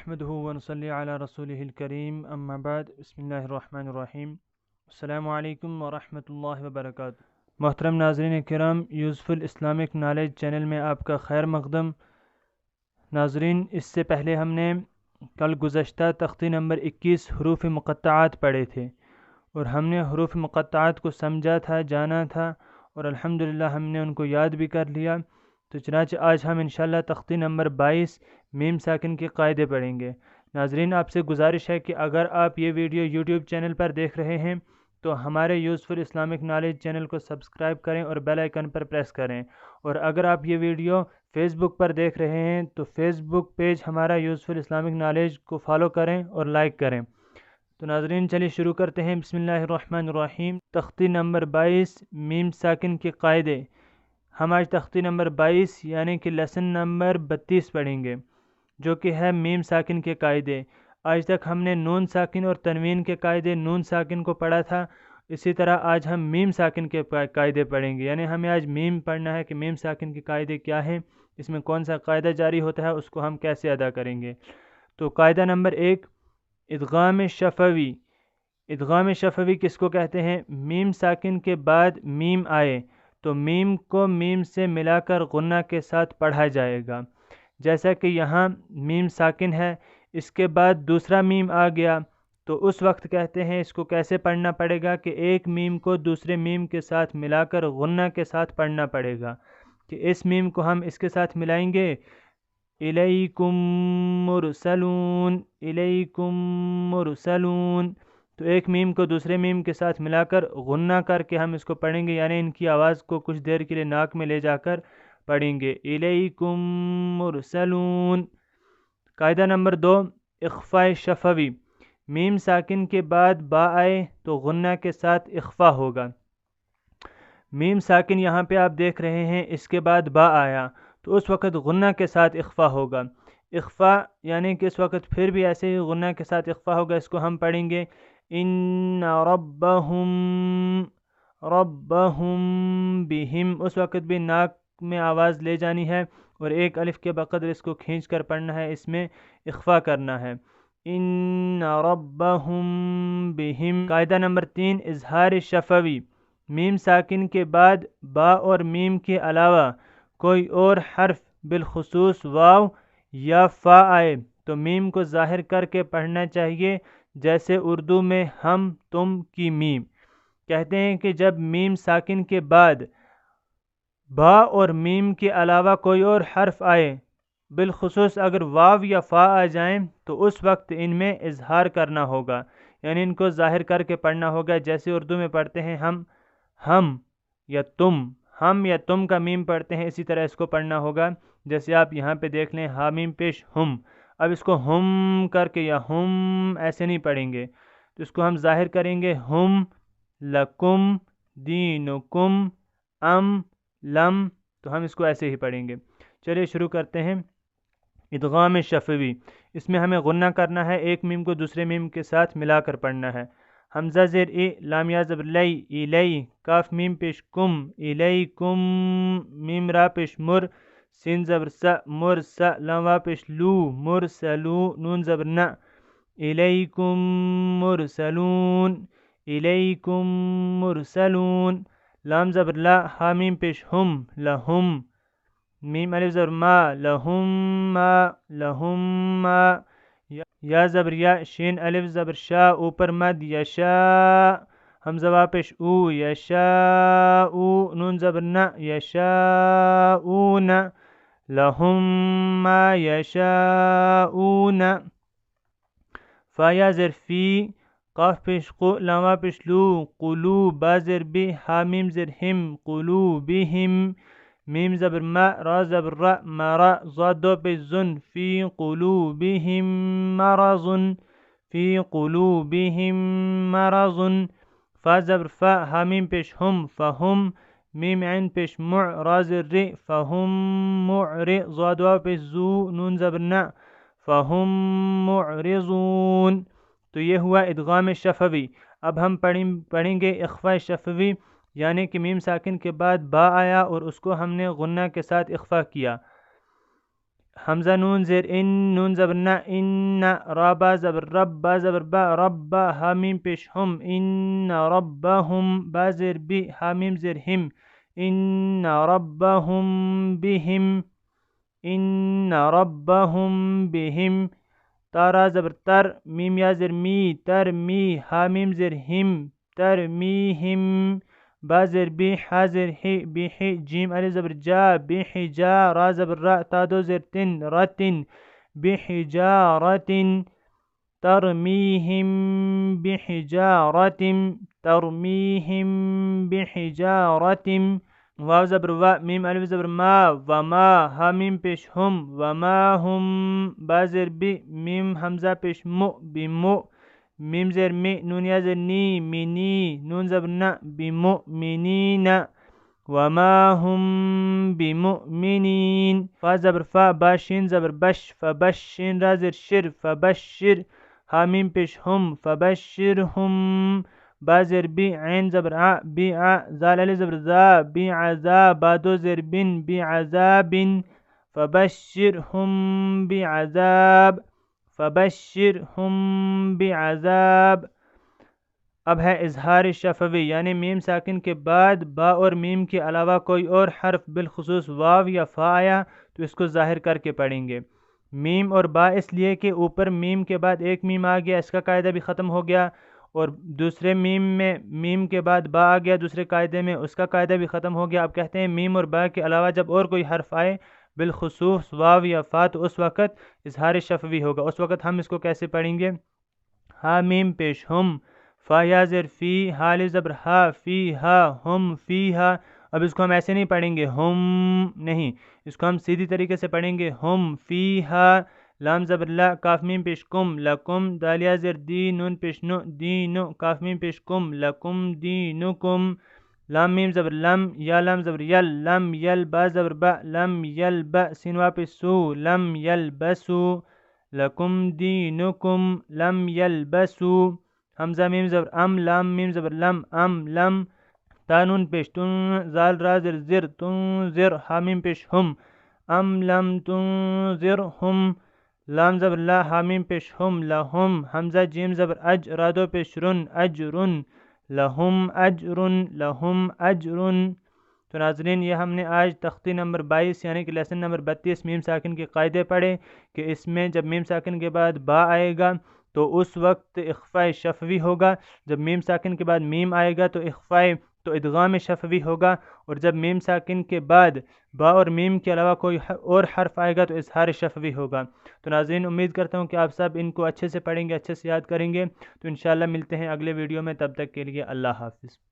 نحمده ونصلي على رسوله الكريم اما بعد بسم اللہ الرحمن الرحیم السلام علیکم ورحمۃ اللہ وبرکاتہ۔ محترم ناظرین کرام، یوزفل اسلامک نالج چینل میں آپ کا خیر مقدم۔ ناظرین، اس سے پہلے ہم نے کل گزشتہ تختی نمبر 21 حروف مقطعات پڑھے تھے اور ہم نے حروف مقطعات کو سمجھا تھا، جانا تھا اور الحمدللہ ہم نے ان کو یاد بھی کر لیا۔ تو چنانچہ آج ہم انشاءاللہ تختی نمبر 22 میم ساکن کے قاعدے پڑھیں گے۔ ناظرین، آپ سے گزارش ہے کہ اگر آپ یہ ویڈیو یوٹیوب چینل پر دیکھ رہے ہیں تو ہمارے یوزفل اسلامک نالج چینل کو سبسکرائب کریں اور بیل آئیکن پر پریس کریں، اور اگر آپ یہ ویڈیو فیس بک پر دیکھ رہے ہیں تو فیس بک پیج ہمارا یوزفل اسلامک نالج کو فالو کریں اور لائک کریں۔ تو ناظرین چلیے شروع کرتے ہیں۔ بسم اللہ الرحمن الرحیم۔ تختی نمبر 22 میم ساکن کے قاعدے۔ ہم آج تختی نمبر 22 یعنی کہ لیسن نمبر 32 پڑھیں گے، جو کہ ہے میم ساکن کے قاعدے۔ آج تک ہم نے نون ساکن اور تنوین کے قاعدے نون ساکن کو پڑھا تھا، اسی طرح آج ہم میم ساکن کے قاعدے پڑھیں گے، یعنی ہمیں آج میم پڑھنا ہے کہ میم ساکن کے قاعدے کیا ہیں، اس میں کون سا قاعدہ جاری ہوتا ہے، اس کو ہم کیسے ادا کریں گے۔ تو قاعدہ نمبر 1، ادغام شفوی۔ ادغام شفوی کس کو کہتے ہیں؟ میم ساکن کے بعد میم آئے تو میم کو میم سے ملا کر غنہ کے ساتھ پڑھا جائے گا، جیسا کہ یہاں میم ساکن ہے، اس کے بعد دوسرا میم آ گیا تو اس وقت کہتے ہیں اس کو کیسے پڑھنا پڑے گا کہ ایک میم کو دوسرے میم کے ساتھ ملا کر غنہ کے ساتھ پڑھنا پڑے گا، کہ اس میم کو ہم اس کے ساتھ ملائیں گے، الیکم مرسلون، الیکم مرسلون، تو ایک میم کو دوسرے میم کے ساتھ ملا کر غنہ کر کے ہم اس کو پڑھیں گے، یعنی ان کی آواز کو کچھ دیر کے لیے ناک میں لے جا کر پڑھیں گے، الیکم مرسلون۔ قاعدہ نمبر 2، اخفاء شفوی۔ میم ساکن کے بعد با آئے تو غنہ کے ساتھ اخفا ہوگا۔ میم ساکن یہاں پہ آپ دیکھ رہے ہیں، اس کے بعد با آیا تو اس وقت غنہ کے ساتھ اخفا ہوگا۔ اخفا یعنی کہ اس وقت پھر بھی ایسے ہی غنہ کے ساتھ اخفا ہوگا، اس کو ہم پڑھیں گے ان ربہم، ربہم بہم، اس وقت بھی ناک میں آواز لے جانی ہے اور ایک الف کے بقدر اس کو کھینچ کر پڑھنا ہے، اس میں اخفا کرنا ہے، ان ربہم بہم۔ قاعدہ نمبر 3، اظہار شفوی۔ میم ساکن کے بعد با اور میم کے علاوہ کوئی اور حرف بالخصوص واو یا فا آئے تو میم کو ظاہر کر کے پڑھنا چاہیے، جیسے اردو میں ہم تم کی میم۔ کہتے ہیں کہ جب میم ساکن کے بعد با اور میم کے علاوہ کوئی اور حرف آئے، بالخصوص اگر واو یا فا آ جائیں تو اس وقت ان میں اظہار کرنا ہوگا، یعنی ان کو ظاہر کر کے پڑھنا ہوگا، جیسے اردو میں پڑھتے ہیں ہم یا تم، ہم یا تم کا میم پڑھتے ہیں، اسی طرح اس کو پڑھنا ہوگا، جیسے آپ یہاں پہ دیکھ لیں ہا میم پیش ہم۔ اب اس کو ہم کر کے یا ہم ایسے نہیں پڑھیں گے، تو اس کو ہم ظاہر کریں گے ہم لکم دینکم ام لم، تو ہم اس کو ایسے ہی پڑھیں گے۔ چلیے شروع کرتے ہیں۔ ادغام شفوی، اس میں ہمیں غنہ کرنا ہے، ایک میم کو دوسرے میم کے ساتھ ملا کر پڑھنا ہے۔ حمزہ زیر ای، لام یا زبر لی، الی، کاف میم پیش کم، الیکم، میم را پیش مر، سین زبر س، مر س، لام وا پیش لو، مرسلو، نون زبر ن، الیکم مرسلون، الیکم مرسلون، لام زبر لا، ہا میم پیش ہم، لہم، میم الف زبر ما، لہم ما، لہم ما، یا زبر یا، شین الف زبر شا، اوپر مد، یشا، حمزہ وا پیش او، یشاء، نون زبر ن، یشاءون، لہم ما یشاءون، فا یا زر فی، قاف پیش قو، لام وا پیش لو، قلو، با زر بی، ہا میم زر ہم، قلوبہم، میم زبر ما، را زبر را، مرا، ضاد دو پیش زن، فی قلوبہم مرض، فی قلوبہم مرض، فا زبر فا، ہا میم پیش ہم، فہم، میم عین پیش مع، را زر ری، فہم معر، ضاد واو پیش زو، نون زبر نا، فہم معرضون۔ تو یہ ہوا ادغام شفوی۔ اب ہم پڑھیں گے اخفاء شفوی، یعنی کہ میم ساکن کے بعد با آیا اور اس کو ہم نے غنہ کے ساتھ اخفا کیا۔ حمزہ نون زیر ان، نون زبر نا، ان، را با زبر رب، با زبر با، رب، ہا میم پیش ہم، ان ربهم، با زیر بی، ہا میم زیر ہم، ان ربهم بهم، ان ربهم بهم، تارا زبر تر، میم یا زیر می، تر می، ہا میم زیر ہم، تر میہم، با زیر بی، حا زیر ہی، بی ہی، جیم الف زبر جا، بی حجا، را زبر را، تا دو زیر تن، رتن، بحجارة، ترميهم بحجارة، ترميهم بحجارة، واو زبر و، میم الف زبر ما، وما، ہا میم پیش ہم، وما هم، با زیر بی، میم حمزہ پیش مو، بمو، میم زیر می، نون یا زیر نی، منی، نون زبر نا، بمؤمنین، وما هم بمؤمنین، فا زبر فا، با شین زبر بش، فبشین، را زیر شر، فبشر، ہا میم پیش ہم، فبشرهم، با زیر بی، عین زبر ع، بی ع، زال الف زبر ذا، بی عذاب، با دو زیر بن، بی عذاب، فبشرهم بعذاب، فبشرهم بعذاب۔ اب ہے اظہار شفوی، یعنی میم ساکن کے بعد با اور میم کے علاوہ کوئی اور حرف بالخصوص واو یا فا آیا تو اس کو ظاہر کر کے پڑھیں گے۔ میم اور با اس لیے کہ اوپر میم کے بعد ایک میم آ گیا، اس کا قاعدہ بھی ختم ہو گیا، اور دوسرے میم میں میم کے بعد با آ گیا دوسرے قاعدے میں، اس کا قاعدہ بھی ختم ہو گیا۔ اب کہتے ہیں میم اور با کے علاوہ جب اور کوئی حرف آئے بالخصوص واو یا فا تو اس وقت اظہار شفوی ہوگا۔ اس وقت ہم اس کو کیسے پڑھیں گے؟ ہا میم پیش ہم، فا یا زیر فی، ہا الف زبر ہا، فی ہا، ہم فی ہا۔ اب اس کو ہم ایسے نہیں پڑھیں گے ہم نہیں، اس کو ہم سیدھی طریقے سے پڑھیں گے ہم فی ہا، لام زبر لا، کاف میم پیش کم، لکم، دال یا زیر دی، نون پیش نو، دینو، کاف میم پیش کم، لکم دینکم، لام میم زبر لم، یا لام زبر یل، لم یل، با زبر با، لم یل با، سین وا پیش سو، لم یل بسو، لکم دینکم، لم یل بسو، حمزہ میم زبر ام، لام میم زبر لم، ام لم، تانون پیش تن، زال را زر زر، تنذر، ہا میم پیش ہم، ام لم تنذرہم، لام زبر لا، ہا میم پیش ہم، لہم، حمزہ جیم زبر اج، را دو پیش رن، اجرن، لہم اجرن، لہم اجرن۔ تو ناظرین یہ ہم نے آج تختی نمبر 22 یعنی کہ لیسن نمبر 32 میم ساکن کے قاعدے پڑھے کہ اس میں جب میم ساکن کے بعد با آئے گا تو اس وقت اخفاء شفوی ہوگا، جب میم ساکن کے بعد میم آئے گا تو ادغام شفوی ہوگا، اور جب میم ساکن کے بعد با اور میم کے علاوہ کوئی اور حرف آئے گا تو اظہار شفوی ہوگا۔ تو ناظرین امید کرتا ہوں کہ آپ سب ان کو اچھے سے پڑھیں گے، اچھے سے یاد کریں گے۔ تو انشاءاللہ ملتے ہیں اگلے ویڈیو میں، تب تک کے لیے اللہ حافظ۔